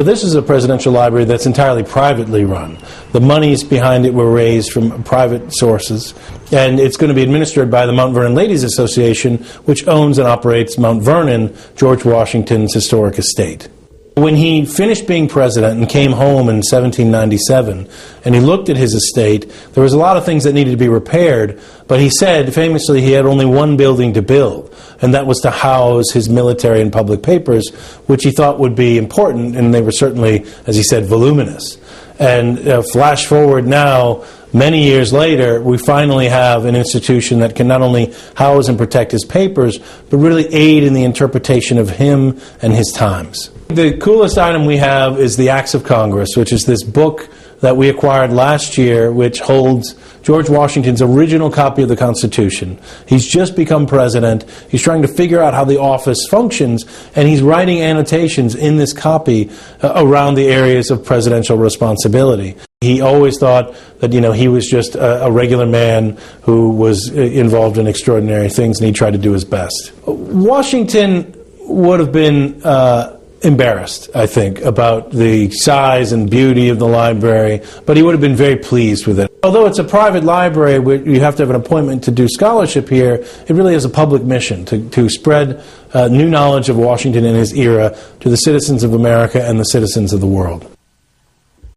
This is a presidential library that's entirely privately run. The monies behind it were raised from private sources, and it's going to be administered by the Mount Vernon Ladies Association, which owns and operates Mount Vernon, George Washington's historic estate. When he finished being president and came home in 1797, and he looked at his estate, there was a lot of things that needed to be repaired, but he said, famously, he had only one building to build, and that was to house his military and public papers, which he thought would be important, and they were certainly, as he said, voluminous. And flash forward now, many years later, we finally have an institution that can not only house and protect his papers, but really aid in the interpretation of him and his times. The coolest item we have is the Acts of Congress, which is this book that we acquired last year, which holds George Washington's original copy of the Constitution. He's just become president. He's trying to figure out how the office functions, and he's writing annotations in this copy around the areas of presidential responsibility. He always thought that, he was just a regular man who was involved in extraordinary things, and he tried to do his best. Washington would have been embarrassed, I think, about the size and beauty of the library, but he would have been very pleased with it. Although it's a private library where you have to have an appointment to do scholarship here, it really is a public mission to spread new knowledge of Washington and his era to the citizens of America and the citizens of the world.